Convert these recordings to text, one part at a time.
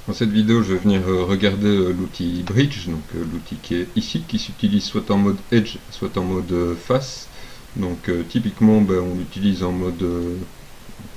Dans cette vidéo, je vais venir regarder l'outil Bridge, donc l'outil qui est ici, qui s'utilise soit en mode Edge, soit en mode face. Donc typiquement, on l'utilise en mode... on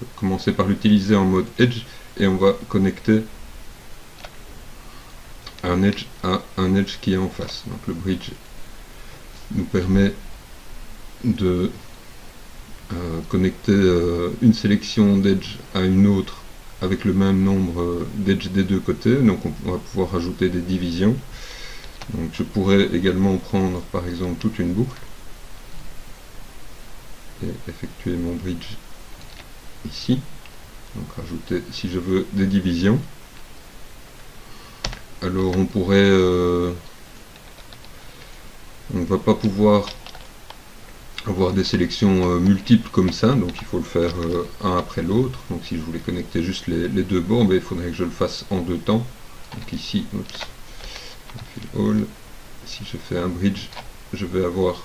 peut commencer par l'utiliser en mode Edge, et on va connecter un Edge à un Edge qui est en face. Donc le Bridge nous permet de connecter une sélection d'Edge à une autre avec le même nombre d'edge des deux côtés, donc on va pouvoir ajouter des divisions. Donc je pourrais également prendre par exemple toute une boucle et effectuer mon bridge ici, donc rajouter si je veux des divisions. Alors on pourrait on ne va pas pouvoir avoir des sélections multiples comme ça, donc il faut le faire un après l'autre. Donc si je voulais connecter juste les deux bords, il faudrait que je le fasse en deux temps. Donc ici, all. Si je fais un bridge, je vais avoir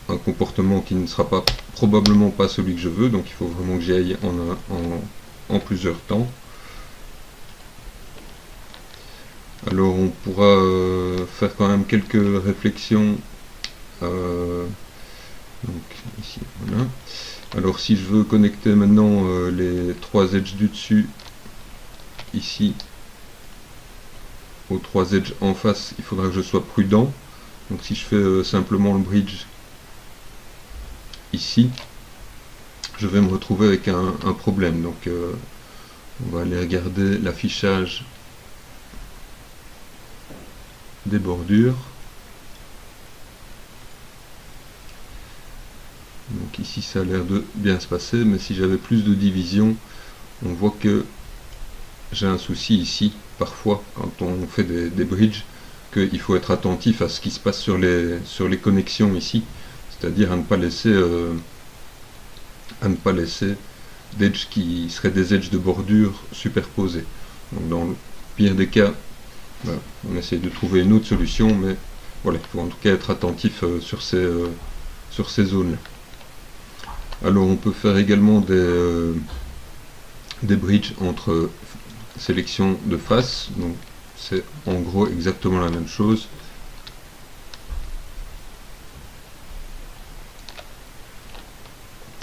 un comportement qui ne sera probablement pas celui que je veux, donc il faut vraiment que j'y aille en plusieurs temps. Alors on pourra faire quand même quelques réflexions. Donc ici, voilà. Alors si je veux connecter maintenant les trois edges du dessus ici aux trois edges en face, il faudra que je sois prudent. Donc si je fais simplement le bridge ici, je vais me retrouver avec un problème. Donc on va aller regarder l'affichage des bordures. Donc ici ça a l'air de bien se passer, mais si j'avais plus de divisions, on voit que j'ai un souci ici, parfois quand on fait des bridges, qu'il faut être attentif à ce qui se passe sur les connexions ici, c'est-à-dire à ne pas laisser d'edges qui seraient des edges de bordure superposés. Donc dans le pire des cas, on essaye de trouver une autre solution, mais voilà, il faut en tout cas être attentif sur ces zones-là. Alors on peut faire également des bridges entre sélections de face, donc c'est en gros exactement la même chose.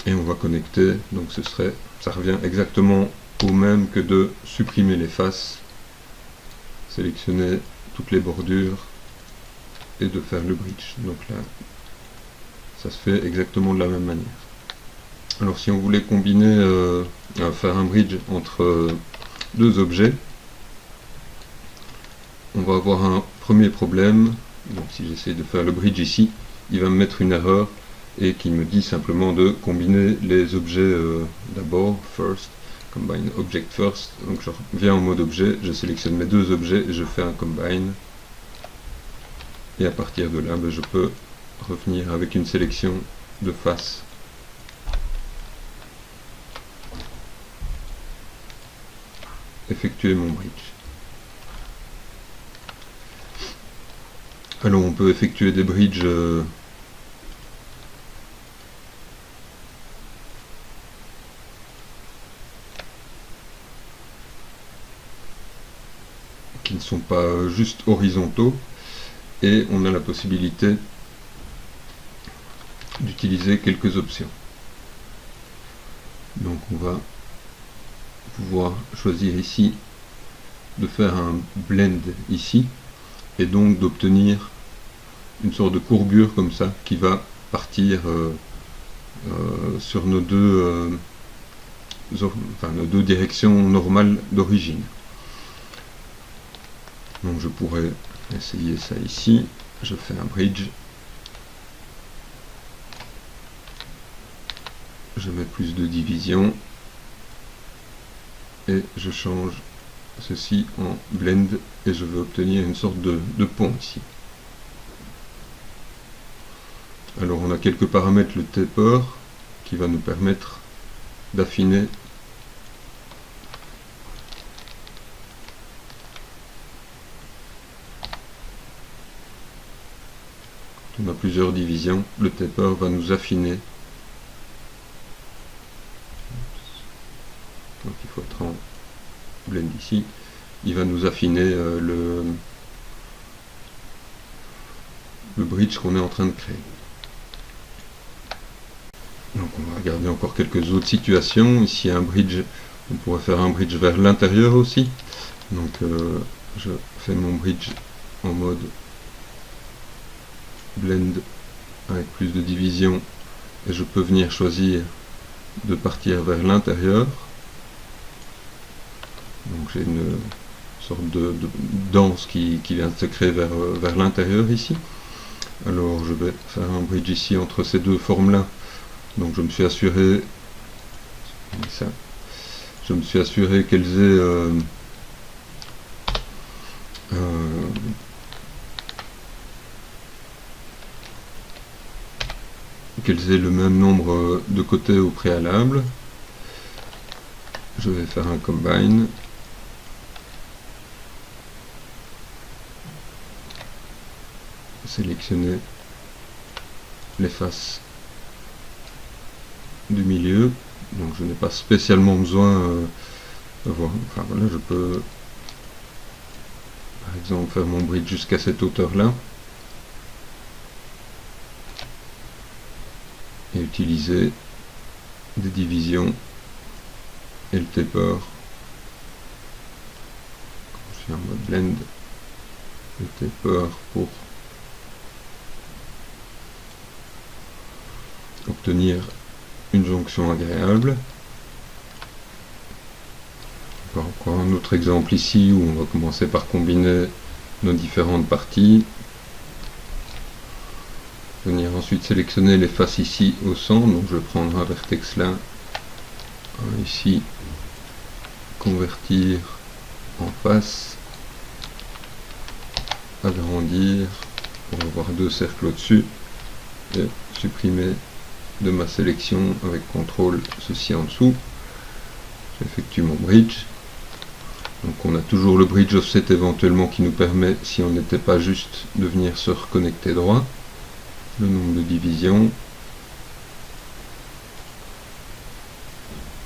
Et on va connecter, donc ça revient exactement au même que de supprimer les faces, sélectionner toutes les bordures et de faire le bridge. Donc là, ça se fait exactement de la même manière. Alors si on voulait combiner, faire un bridge entre deux objets, on va avoir un premier problème. Donc si j'essaie de faire le bridge ici, il va me mettre une erreur et qui me dit simplement de combiner les objets d'abord, first, combine object first. Donc je viens en mode objet, je sélectionne mes deux objets et je fais un combine. Et à partir de là, je peux revenir avec une sélection de face. Effectuer mon bridge. Alors on peut effectuer des bridges qui ne sont pas juste horizontaux, et on a la possibilité d'utiliser quelques options. Donc on va pouvoir choisir ici de faire un blend ici, et donc d'obtenir une sorte de courbure comme ça qui va partir sur nos deux directions normales d'origine. Donc je pourrais essayer ça ici, je fais un bridge, je mets plus de division et je change ceci en blend et je veux obtenir une sorte de pont ici. Alors on a quelques paramètres, le taper qui va nous permettre d'affiner quand on a plusieurs divisions, le taper va nous affiner. Donc il faut être en blend ici, il va nous affiner le bridge qu'on est en train de créer. Donc on va regarder encore quelques autres situations. Ici un bridge, on pourrait faire un bridge vers l'intérieur aussi. Donc je fais mon bridge en mode blend avec plus de division et je peux venir choisir de partir vers l'intérieur. Donc j'ai une sorte de danse qui vient de se créer vers l'intérieur ici. Alors je vais faire un bridge ici entre ces deux formes là. Donc je me suis assuré qu'elles aient le même nombre de côtés au préalable. Je vais faire un combine. Sélectionner les faces du milieu. Donc je n'ai pas spécialement besoin de voir. Enfin voilà, je peux par exemple faire mon bridge jusqu'à cette hauteur là. Et utiliser des divisions et le taper. Je suis en mode blend, le taper pour obtenir une jonction agréable. Encore un autre exemple ici où on va commencer par combiner nos différentes parties. Venir ensuite sélectionner les faces ici au centre, donc je vais prendre un vertex là, ici, convertir en face, agrandir pour avoir deux cercles au-dessus et supprimer de ma sélection avec CTRL ceci en dessous. J'effectue mon bridge. Donc on a toujours le bridge offset éventuellement qui nous permet, si on n'était pas juste, de venir se reconnecter droit. Le nombre de divisions,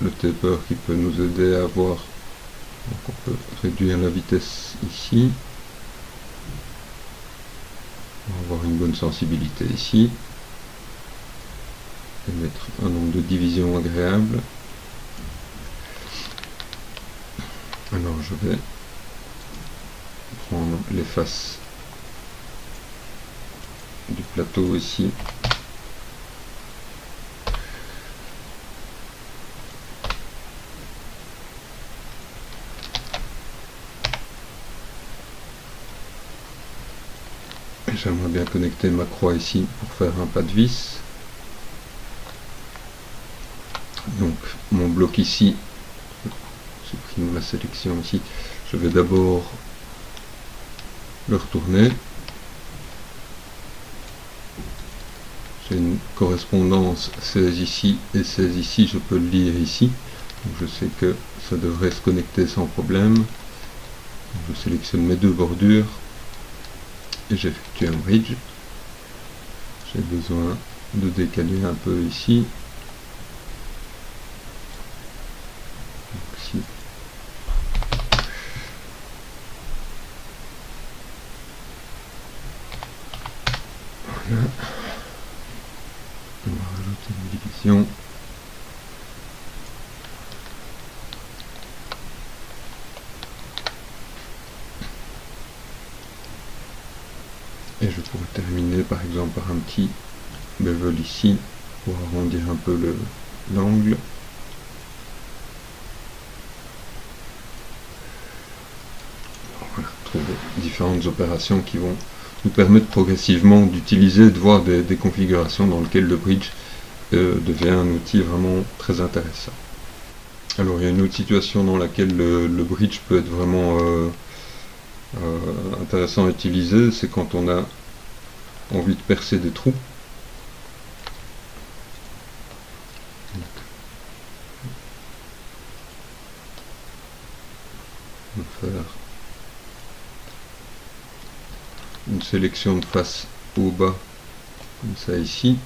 le taper qui peut nous aider à voir, donc on peut réduire la vitesse ici, on va avoir une bonne sensibilité ici, et mettre un nombre de divisions agréable. Alors je vais prendre les faces du plateau ici. J'aimerais bien connecter ma croix ici pour faire un pas de vis. Donc mon bloc ici, je supprime la sélection ici, je vais d'abord le retourner. J'ai une correspondance 16 ici et 16 ici, je peux le lire ici. Donc je sais que ça devrait se connecter sans problème. Donc je sélectionne mes deux bordures et j'effectue un bridge. J'ai besoin de décaler un peu ici. Donc ici. Voilà. On va rajouter une division. Et je pourrais terminer par exemple par un petit bevel ici pour arrondir un peu l'angle. Voilà, trouver différentes opérations qui vont nous permettre progressivement d'utiliser, de voir des configurations dans lesquelles le bridge devient un outil vraiment très intéressant. Alors il y a une autre situation dans laquelle le bridge peut être vraiment intéressant à utiliser, c'est quand on a envie de percer des trous. On va faire une sélection de face au bas, comme ça ici,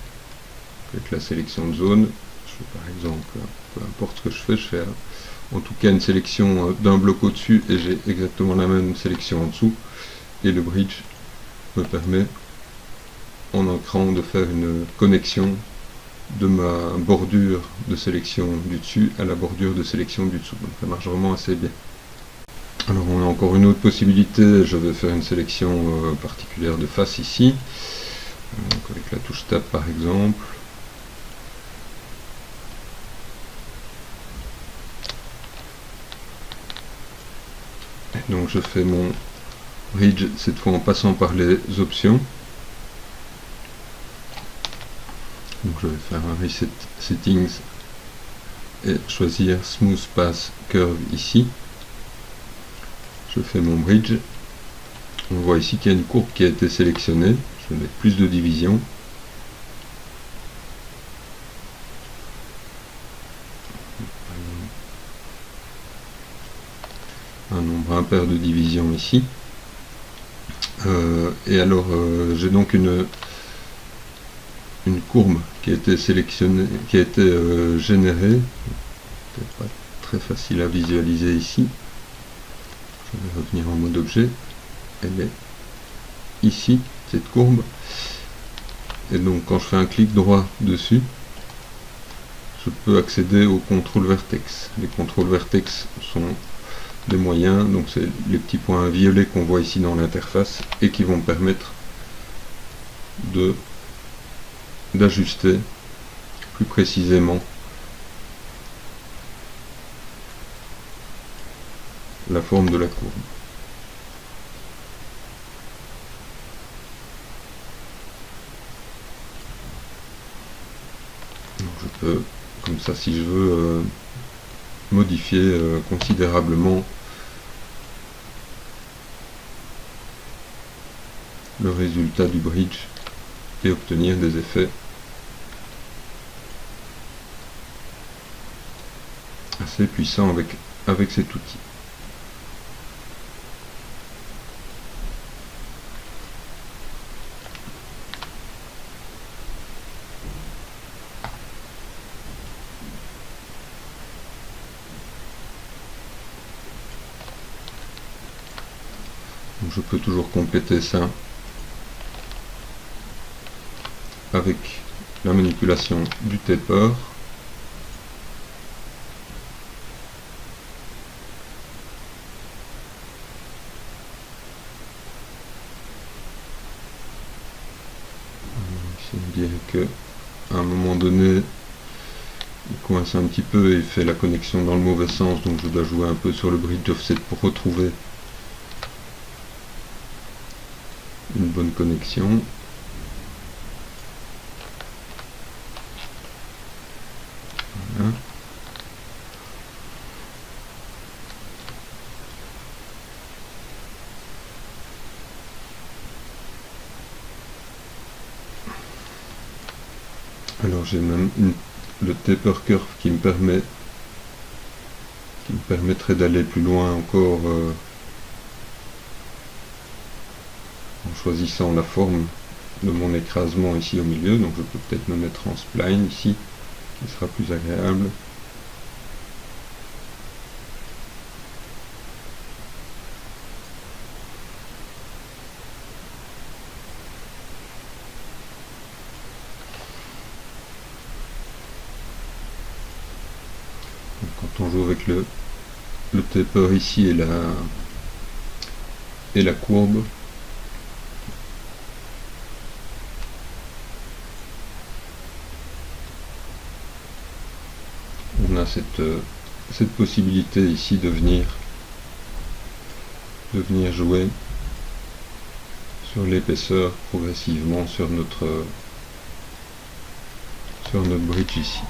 avec la sélection de zone. Je fais par exemple, peu importe ce que je fais en tout cas une sélection d'un bloc au-dessus et j'ai exactement la même sélection en dessous. Et le bridge me permet en ancrant de faire une connexion de ma bordure de sélection du dessus à la bordure de sélection du dessous. Donc ça marche vraiment assez bien. Alors on a encore une autre possibilité, je vais faire une sélection particulière de face ici, donc avec la touche Tab par exemple. Et donc je fais mon bridge cette fois en passant par les options. Donc je vais faire un Reset Settings et choisir Smooth Path Curve ici. Je fais mon bridge. On voit ici qu'il y a une courbe qui a été sélectionnée. Je vais mettre plus de division. Un nombre impair de divisions ici. Et alors j'ai donc une courbe qui a été sélectionnée, qui a été générée. Peut-être pas très facile à visualiser ici. Je vais revenir en mode objet. Elle est ici, cette courbe. Et donc quand je fais un clic droit dessus, je peux accéder au contrôle vertex. Les contrôles vertex sont des moyens, donc c'est les petits points violets qu'on voit ici dans l'interface et qui vont permettre d'ajuster plus précisément la forme de la courbe. Donc je peux, comme ça, si je veux, modifier considérablement le résultat du bridge et obtenir des effets assez puissants avec cet outil. Donc je peux toujours compléter ça avec la manipulation du taper. Ici on dirait que à un moment donné il coince un petit peu et il fait la connexion dans le mauvais sens, donc je dois jouer un peu sur le bridge offset pour retrouver une bonne connexion. Voilà. Alors j'ai même le taper curve qui me permettrait d'aller plus loin encore en choisissant la forme de mon écrasement ici au milieu. Donc je peux peut-être me mettre en spline ici, qui sera plus agréable. Donc, quand on joue avec le taper ici et la courbe, on a cette possibilité ici de venir jouer sur l'épaisseur progressivement sur notre bridge ici.